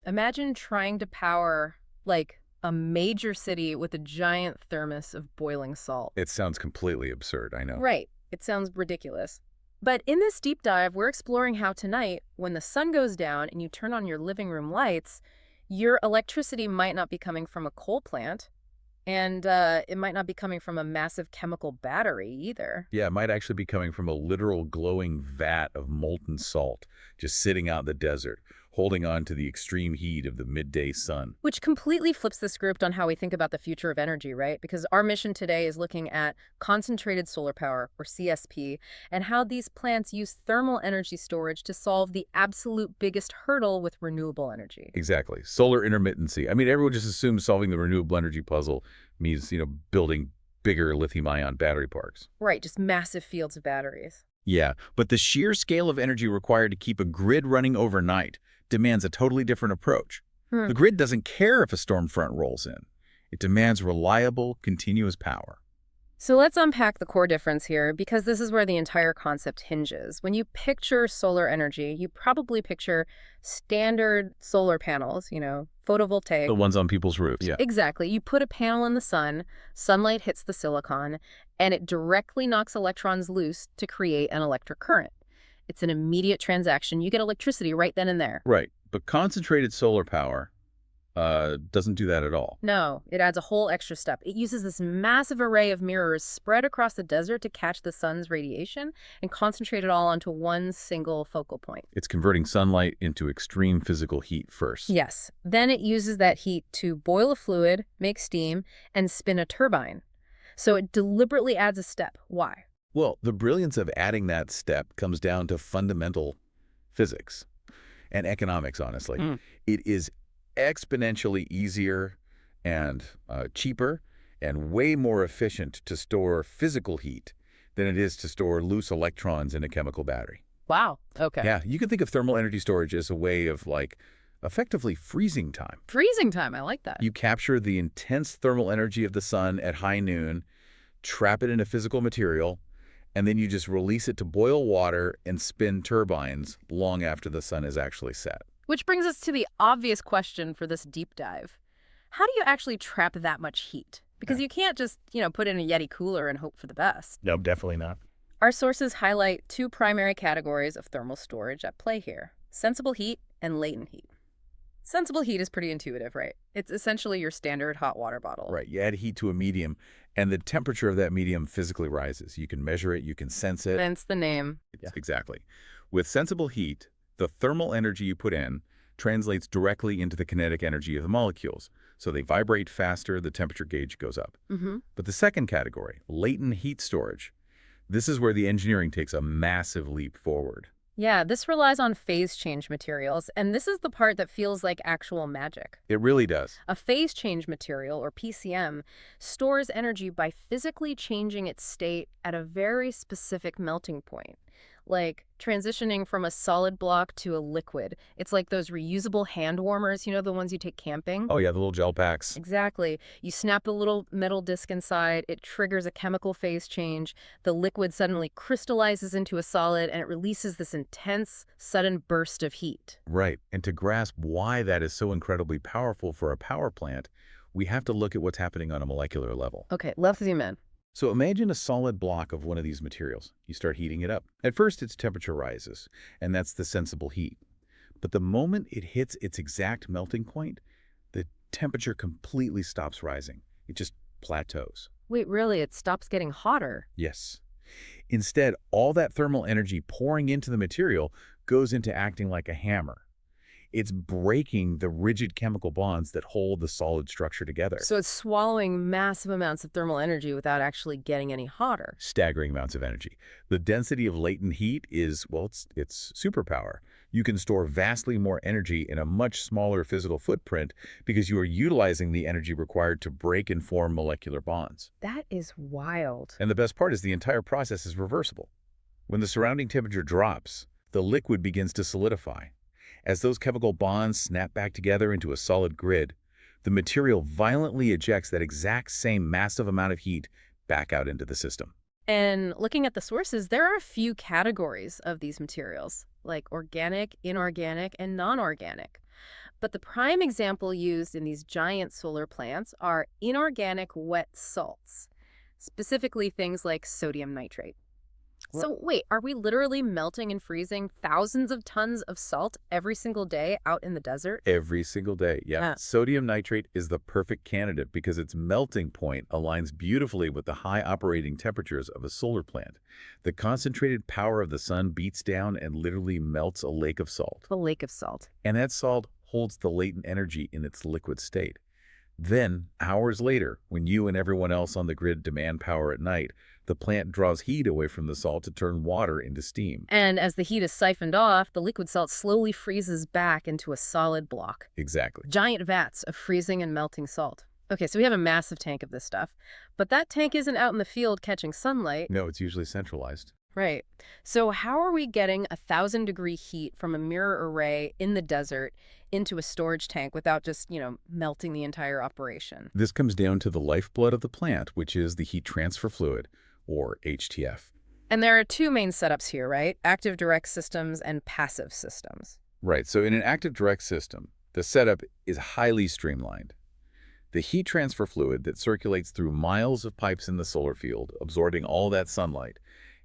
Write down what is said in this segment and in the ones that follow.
Imagine trying to power, like, a major city with a giant thermos of boiling salt. It sounds completely absurd, I know. Right. It sounds ridiculous. But in this deep dive, we're exploring how tonight, when the sun goes down and you turn on your living room lights, your electricity might not be coming from a coal plant, and it might not be coming from a massive chemical battery either. Yeah, it might actually be coming from a literal glowing vat of molten salt, just sitting out in the desert, holding on to the extreme heat of the midday sun. Which completely flips the script on how we think about the future of energy, right? Because our mission today is looking at concentrated solar power, or CSP, and how these plants use thermal energy storage to solve the absolute biggest hurdle with renewable energy. Exactly. Solar intermittency. I mean, everyone just assumes solving the renewable energy puzzle means, building bigger lithium-ion battery parks. Right, just massive fields of batteries. Yeah, but the sheer scale of energy required to keep a grid running overnight demands a totally different approach. Hmm. The grid doesn't care if a storm front rolls in. It demands reliable, continuous power. So let's unpack the core difference here, because this is where the entire concept hinges. When you picture solar energy, you probably picture standard solar panels, photovoltaic. The ones on people's roofs. Yeah. Exactly. You put a panel in the sun, sunlight hits the silicon, and it directly knocks electrons loose to create an electric current. It's an immediate transaction. You get electricity right then and there. Right. But concentrated solar power doesn't do that at all. No, it adds a whole extra step. It uses this massive array of mirrors spread across the desert to catch the sun's radiation and concentrate it all onto one single focal point. It's converting sunlight into extreme physical heat first. Yes. Then it uses that heat to boil a fluid, make steam, and spin a turbine. So it deliberately adds a step. Why? Well, the brilliance of adding that step comes down to fundamental physics and economics, honestly. It is exponentially easier and cheaper and way more efficient to store physical heat than it is to store loose electrons in a chemical battery. Wow. Okay. Yeah, you can think of thermal energy storage as a way of, effectively freezing time. Freezing time. I like that. You capture the intense thermal energy of the sun at high noon, trap it in a physical material, and then you just release it to boil water and spin turbines long after the sun is actually set. Which brings us to the obvious question for this deep dive. How do you actually trap that much heat? Because you can't just, put in a Yeti cooler and hope for the best. No, definitely not. Our sources highlight two primary categories of thermal storage at play here: sensible heat and latent heat. Sensible heat is pretty intuitive, right? It's essentially your standard hot water bottle. Right. You add heat to a medium, and the temperature of that medium physically rises. You can measure it. You can sense it. Hence the name. Yeah. Exactly. With sensible heat, the thermal energy you put in translates directly into the kinetic energy of the molecules. So they vibrate faster, the temperature gauge goes up. But the second category, latent heat storage, this is where the engineering takes a massive leap forward. Yeah, this relies on phase change materials, and this is the part that feels like actual magic. It really does. A phase change material, or PCM, stores energy by physically changing its state at a very specific melting point, like transitioning from a solid block to a liquid. It's like those reusable hand warmers, the ones you take camping. Oh yeah, the little gel packs. Exactly. You snap the little metal disc inside, it triggers a chemical phase change, the liquid suddenly crystallizes into a solid, and it releases this intense, sudden burst of heat. Right. And to grasp why that is so incredibly powerful for a power plant, we have to look at what's happening on a molecular level. Okay, let's zoom in. So imagine a solid block of one of these materials. You start heating it up. At first, its temperature rises, and that's the sensible heat. But the moment it hits its exact melting point, the temperature completely stops rising. It just plateaus. Wait, really? It stops getting hotter? Yes. Instead, all that thermal energy pouring into the material goes into acting like a hammer. It's breaking the rigid chemical bonds that hold the solid structure together. So it's swallowing massive amounts of thermal energy without actually getting any hotter. Staggering amounts of energy. The density of latent heat is, well, it's superpower. You can store vastly more energy in a much smaller physical footprint because you are utilizing the energy required to break and form molecular bonds. That is wild. And the best part is the entire process is reversible. When the surrounding temperature drops, the liquid begins to solidify. As those chemical bonds snap back together into a solid grid, the material violently ejects that exact same massive amount of heat back out into the system. And looking at the sources, there are a few categories of these materials, like organic, inorganic, and non-organic. But the prime example used in these giant solar plants are inorganic wet salts, specifically things like sodium nitrate. Well, So wait, are we literally melting and freezing thousands of tons of salt every single day out in the desert? every single day, yeah. Yeah. Sodium nitrate is the perfect candidate because its melting point aligns beautifully with the high operating temperatures of a solar plant. The concentrated power of the sun beats down and literally melts a lake of salt. The lake of salt. And that salt holds the latent energy in its liquid state. Then, hours later, when you and everyone else on the grid demand power at night, the plant draws heat away from the salt to turn water into steam. And as the heat is siphoned off, the liquid salt slowly freezes back into a solid block. Exactly. Giant vats of freezing and melting salt. Okay, so we have a massive tank of this stuff, but that tank isn't out in the field catching sunlight. No, it's usually centralized. Right. So how are we getting 1,000-degree heat from a mirror array in the desert into a storage tank without just, melting the entire operation? This comes down to the lifeblood of the plant, which is the heat transfer fluid, or HTF. And there are two main setups here, right? Active direct systems and passive systems. Right, so in an active direct system, the setup is highly streamlined. The heat transfer fluid that circulates through miles of pipes in the solar field, absorbing all that sunlight,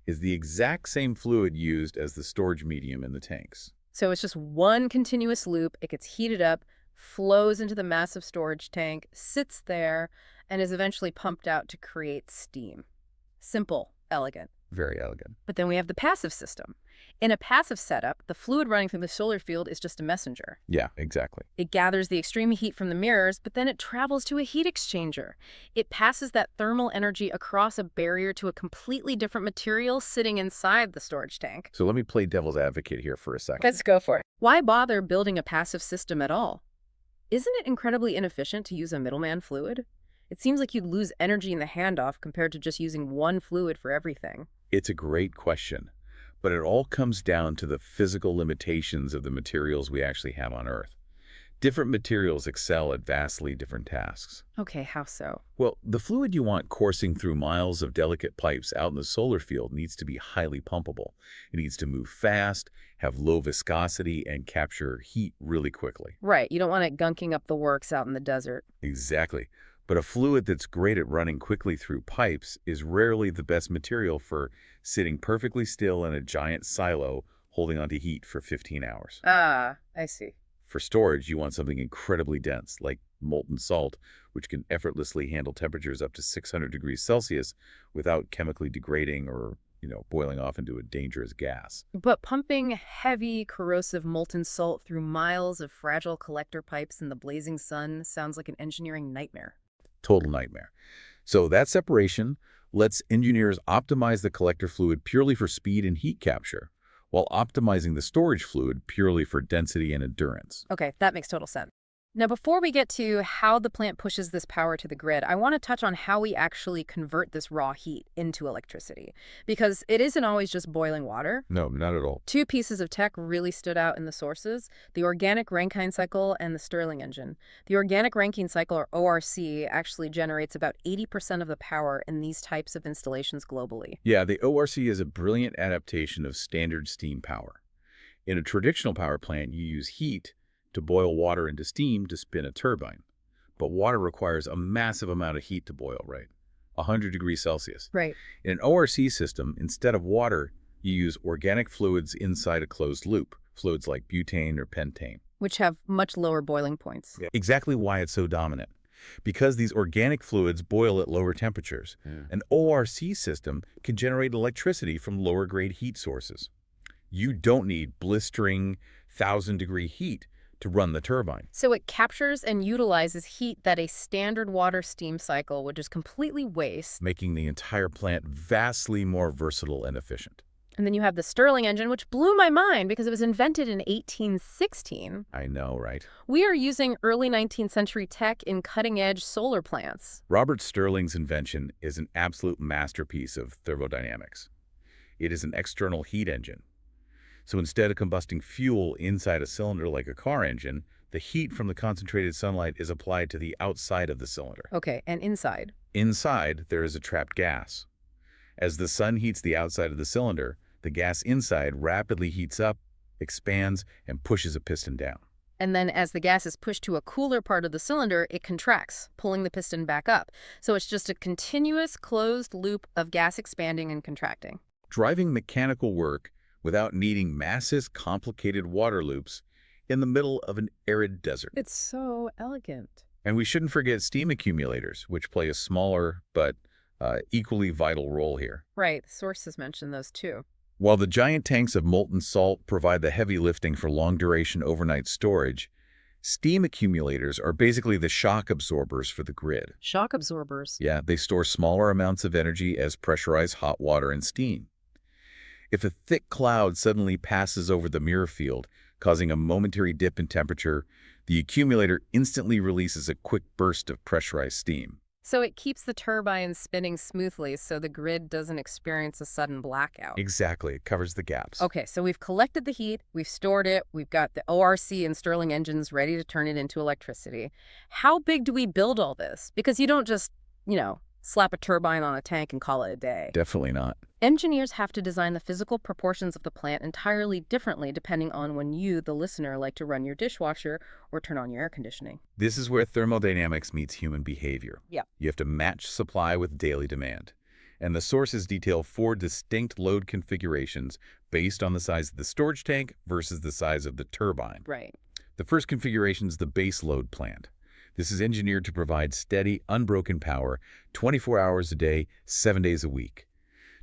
is the exact same fluid used as the storage medium in the tanks. So it's just one continuous loop. It gets heated up, flows into the massive storage tank, sits there, and is eventually pumped out to create steam. Simple, elegant. Very elegant. But then we have the passive system. In a passive setup, the fluid running through the solar field is just a messenger. Yeah, exactly. It gathers the extreme heat from the mirrors, but then it travels to a heat exchanger. It passes that thermal energy across a barrier to a completely different material sitting inside the storage tank. So let me play devil's advocate here for a second. Let's go for it. Why bother building a passive system at all? Isn't it incredibly inefficient to use a middleman fluid? It seems like you'd lose energy in the handoff compared to just using one fluid for everything. It's a great question, but it all comes down to the physical limitations of the materials we actually have on Earth. Different materials excel at vastly different tasks. Okay, how so? Well, the fluid you want coursing through miles of delicate pipes out in the solar field needs to be highly pumpable. It needs to move fast, have low viscosity, and capture heat really quickly. Right, you don't want it gunking up the works out in the desert. Exactly. But a fluid that's great at running quickly through pipes is rarely the best material for sitting perfectly still in a giant silo holding onto heat for 15 hours. Ah, I see. For storage, you want something incredibly dense, like molten salt, which can effortlessly handle temperatures up to 600 degrees Celsius without chemically degrading or, boiling off into a dangerous gas. But pumping heavy, corrosive molten salt through miles of fragile collector pipes in the blazing sun sounds like an engineering nightmare. Total nightmare. So that separation lets engineers optimize the collector fluid purely for speed and heat capture, while optimizing the storage fluid purely for density and endurance. Okay, that makes total sense. Now, before we get to how the plant pushes this power to the grid, I want to touch on how we actually convert this raw heat into electricity, because it isn't always just boiling water. No, not at all. Two pieces of tech really stood out in the sources: the organic Rankine cycle and the Stirling engine. The organic Rankine cycle, or ORC, actually generates about 80% of the power in these types of installations globally. Yeah, the ORC is a brilliant adaptation of standard steam power. In a traditional power plant, you use heat to boil water into steam to spin a turbine. But water requires a massive amount of heat to boil, right? 100 degrees Celsius. Right. In an ORC system, instead of water, you use organic fluids inside a closed loop, fluids like butane or pentane. Which have much lower boiling points. Exactly why it's so dominant. Because these organic fluids boil at lower temperatures, an ORC system can generate electricity from lower-grade heat sources. You don't need blistering 1,000-degree heat to run the turbine. So it captures and utilizes heat that a standard water steam cycle would just completely waste. Making the entire plant vastly more versatile and efficient. And then you have the Stirling engine, which blew my mind because it was invented in 1816. I know, right? We are using early 19th century tech in cutting-edge solar plants. Robert Stirling's invention is an absolute masterpiece of thermodynamics. It is an external heat engine. So instead of combusting fuel inside a cylinder like a car engine, the heat from the concentrated sunlight is applied to the outside of the cylinder. Okay, and inside? Inside, there is a trapped gas. As the sun heats the outside of the cylinder, the gas inside rapidly heats up, expands, and pushes a piston down. And then as the gas is pushed to a cooler part of the cylinder, it contracts, pulling the piston back up. So it's just a continuous closed loop of gas expanding and contracting. Driving mechanical work without needing massive, complicated water loops in the middle of an arid desert. It's so elegant. And we shouldn't forget steam accumulators, which play a smaller but equally vital role here. Right, the sources mention those too. While the giant tanks of molten salt provide the heavy lifting for long-duration overnight storage, steam accumulators are basically the shock absorbers for the grid. Shock absorbers. Yeah, they store smaller amounts of energy as pressurized hot water and steam. If a thick cloud suddenly passes over the mirror field, causing a momentary dip in temperature, the accumulator instantly releases a quick burst of pressurized steam. So it keeps the turbines spinning smoothly so the grid doesn't experience a sudden blackout. Exactly, it covers the gaps. Okay, so we've collected the heat, we've stored it, we've got the ORC and Stirling engines ready to turn it into electricity. How big do we build all this? Because you don't just, slap a turbine on a tank and call it a day. Definitely not. Engineers have to design the physical proportions of the plant entirely differently depending on when you, the listener, like to run your dishwasher or turn on your air conditioning. This is where thermodynamics meets human behavior. Yep. You have to match supply with daily demand. And the sources detail 4 distinct load configurations based on the size of the storage tank versus the size of the turbine. Right. The first configuration is the base load plant. This is engineered to provide steady, unbroken power 24 hours a day, 7 days a week.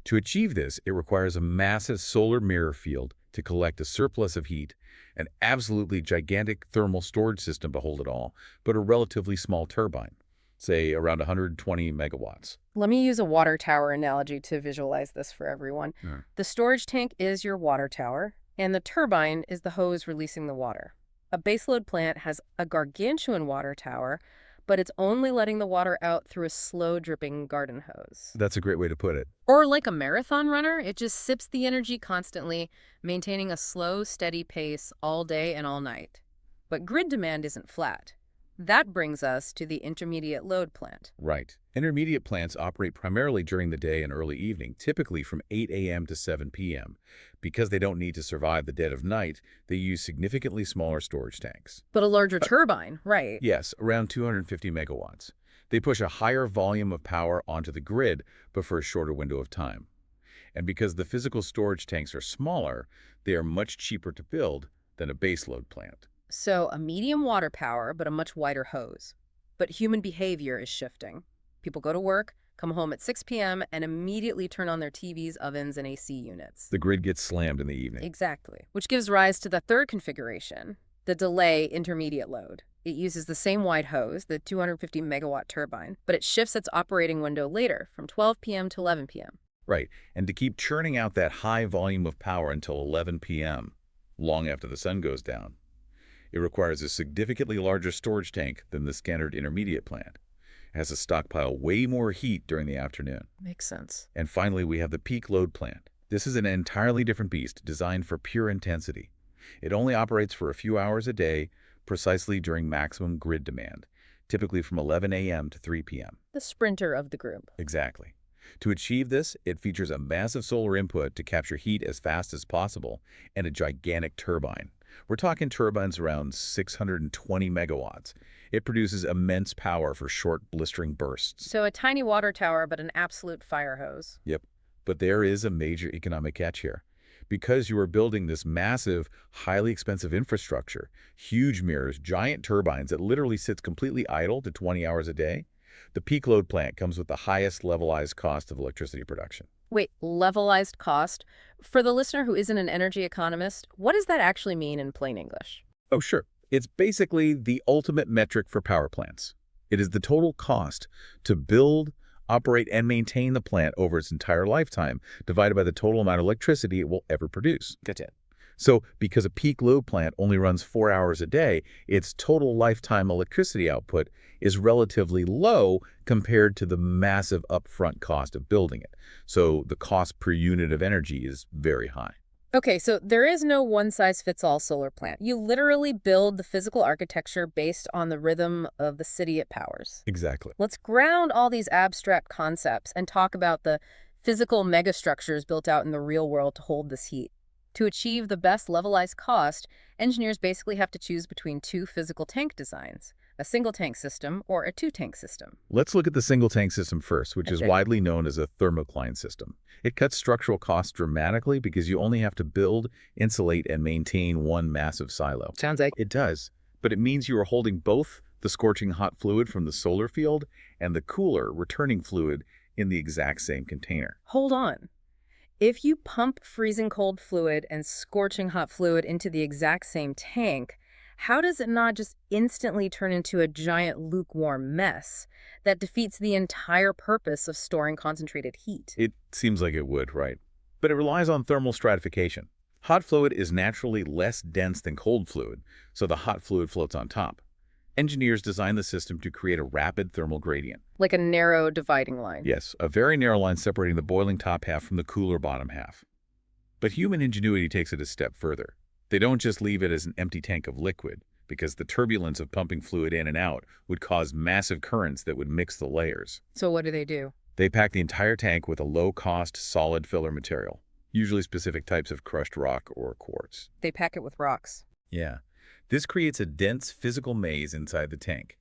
To achieve this, it requires a massive solar mirror field to collect a surplus of heat, an absolutely gigantic thermal storage system to hold it all, but a relatively small turbine, say around 120 megawatts. Let me use a water tower analogy to visualize this for everyone. Sure. The storage tank is your water tower, and the turbine is the hose releasing the water. A baseload plant has a gargantuan water tower, but it's only letting the water out through a slow-dripping garden hose. That's a great way to put it. Or like a marathon runner, it just sips the energy constantly, maintaining a slow, steady pace all day and all night. But grid demand isn't flat. That brings us to the intermediate load plant. Right. Intermediate plants operate primarily during the day and early evening, typically from 8 a.m. to 7 p.m. Because they don't need to survive the dead of night, they use significantly smaller storage tanks. But a larger turbine, right? Yes, around 250 megawatts. They push a higher volume of power onto the grid, but for a shorter window of time. And because the physical storage tanks are smaller, they are much cheaper to build than a baseload plant. So a medium water power, but a much wider hose. But human behavior is shifting. People go to work, come home at 6 p.m., and immediately turn on their TVs, ovens, and AC units. The grid gets slammed in the evening. Exactly. Which gives rise to the third configuration, the delay intermediate load. It uses the same wide hose, the 250 megawatt turbine, but it shifts its operating window later, from 12 p.m. to 11 p.m. Right, and to keep churning out that high volume of power until 11 p.m., long after the sun goes down, it requires a significantly larger storage tank than the standard intermediate plant. It has to stockpile way more heat during the afternoon. Makes sense. And finally, we have the peak load plant. This is an entirely different beast designed for pure intensity. It only operates for a few hours a day, precisely during maximum grid demand, typically from 11 a.m. to 3 p.m. The sprinter of the group. Exactly. To achieve this, it features a massive solar input to capture heat as fast as possible and a gigantic turbine. We're talking turbines around 620 megawatts. It produces immense power for short, blistering bursts. So a tiny water tower, but an absolute fire hose. Yep. But there is a major economic catch here. Because you are building this massive, highly expensive infrastructure, huge mirrors, giant turbines that literally sits completely idle to 20 hours a day, the peak load plant comes with the highest levelized cost of electricity production. Wait, levelized cost? For the listener who isn't an energy economist, what does that actually mean in plain English? Oh, sure. It's basically the ultimate metric for power plants. It is the total cost to build, operate, and maintain the plant over its entire lifetime, divided by the total amount of electricity it will ever produce. That's it. So, because a peak load plant only runs 4 hours a day, its total lifetime electricity output is relatively low compared to the massive upfront cost of building it. So, the cost per unit of energy is very high. Okay, so there is no one-size-fits-all solar plant. You literally build the physical architecture based on the rhythm of the city it powers. Exactly. Let's ground all these abstract concepts and talk about the physical megastructures built out in the real world to hold this heat. To achieve the best levelized cost, engineers basically have to choose between two physical tank designs, a single tank system or a two-tank system. Let's look at the single tank system first, which is Okay. widely known as a thermocline system. It cuts structural costs dramatically because you only have to build, insulate, and maintain one massive silo. Sounds like It does, but it means you are holding both the scorching hot fluid from the solar field and the cooler, returning fluid in the exact same container. hold on. If you pump freezing cold fluid and scorching hot fluid into the exact same tank, how does it not just instantly turn into a giant lukewarm mess that defeats the entire purpose of storing concentrated heat? It seems like it would, right? But it relies on thermal stratification. Hot fluid is naturally less dense than cold fluid, so the hot fluid floats on top. Engineers designed the system to create a rapid thermal gradient. Like a narrow dividing line. Yes, a very narrow line separating the boiling top half from the cooler bottom half. But human ingenuity takes it a step further. They don't just leave it as an empty tank of liquid, because the turbulence of pumping fluid in and out would cause massive currents that would mix the layers. So what do? They pack the entire tank with a low-cost, solid filler material, usually specific types of crushed rock or quartz. They pack it with rocks. Yeah. This creates a dense physical maze inside the tank.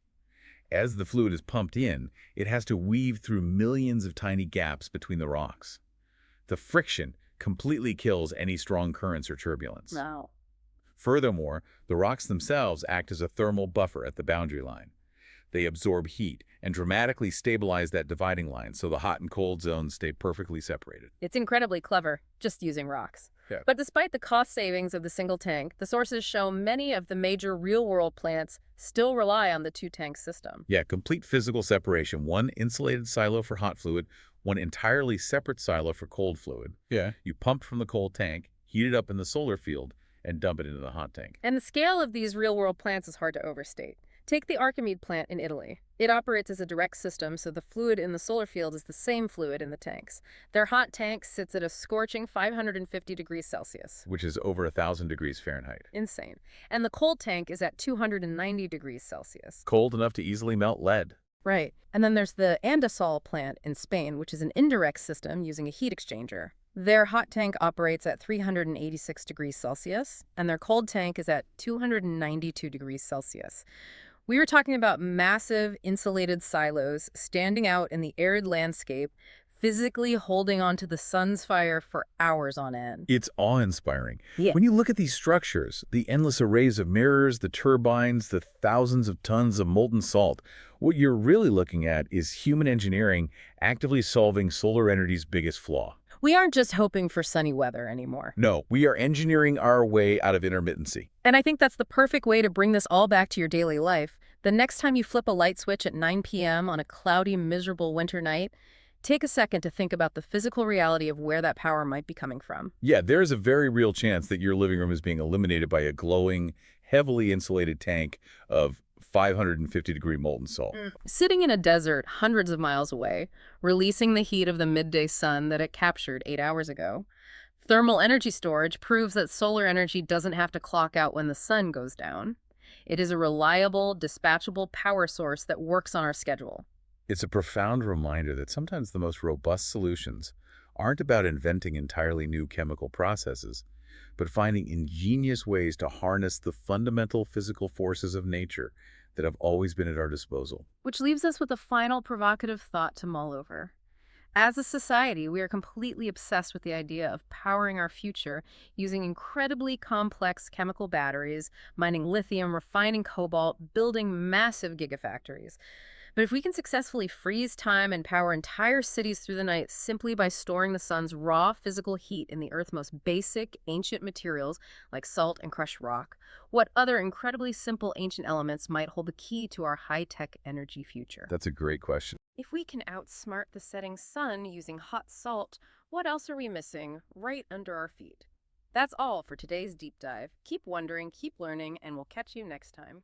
As the fluid is pumped in, it has to weave through millions of tiny gaps between the rocks. The friction completely kills any strong currents or turbulence. Wow. Furthermore, the rocks themselves act as a thermal buffer at the boundary line. They absorb heat and dramatically stabilize that dividing line so the hot and cold zones stay perfectly separated. It's incredibly clever, just using rocks. Yeah. But despite the cost savings of the single tank, the sources show many of the major real-world plants still rely on the two-tank system. Yeah, complete physical separation. One insulated silo for hot fluid, one entirely separate silo for cold fluid. Yeah. You pump from the cold tank, heat it up in the solar field, and dump it into the hot tank. And the scale of these real-world plants is hard to overstate. Take the Archimede plant in Italy. It operates as a direct system, so the fluid in the solar field is the same fluid in the tanks. Their hot tank sits at a scorching 550 degrees Celsius. Which is over 1,000 degrees Fahrenheit. Insane. And the cold tank is at 290 degrees Celsius. Cold enough to easily melt lead. Right. And then there's the Andasol plant in Spain, which is an indirect system using a heat exchanger. Their hot tank operates at 386 degrees Celsius, and their cold tank is at 292 degrees Celsius. We were talking about massive insulated silos standing out in the arid landscape, physically holding onto the sun's fire for hours on end. It's awe-inspiring. Yeah. When you look at these structures, the endless arrays of mirrors, the turbines, the thousands of tons of molten salt, what you're really looking at is human engineering actively solving solar energy's biggest flaw. We aren't just hoping for sunny weather anymore. No, we are engineering our way out of intermittency. And I think that's the perfect way to bring this all back to your daily life. The next time you flip a light switch at 9 p.m. on a cloudy, miserable winter night, take a second to think about the physical reality of where that power might be coming from. Yeah, there's a very real chance that your living room is being illuminated by a glowing, heavily insulated tank of 550-degree molten salt. Sitting in a desert hundreds of miles away, releasing the heat of the midday sun that it captured 8 hours ago. Thermal energy storage proves that solar energy doesn't have to clock out when the sun goes down. It is a reliable, dispatchable power source that works on our schedule. It's a profound reminder that sometimes the most robust solutions aren't about inventing entirely new chemical processes, but finding ingenious ways to harness the fundamental physical forces of nature that have always been at our disposal. Which leaves us with a final provocative thought to mull over. As a society, we are completely obsessed with the idea of powering our future using incredibly complex chemical batteries, mining lithium, refining cobalt, building massive gigafactories. But if we can successfully freeze time and power entire cities through the night simply by storing the sun's raw physical heat in the Earth's most basic ancient materials like salt and crushed rock, what other incredibly simple ancient elements might hold the key to our high-tech energy future? That's a great question. If we can outsmart the setting sun using hot salt, what else are we missing right under our feet? That's all for today's deep dive. Keep wondering, keep learning, and we'll catch you next time.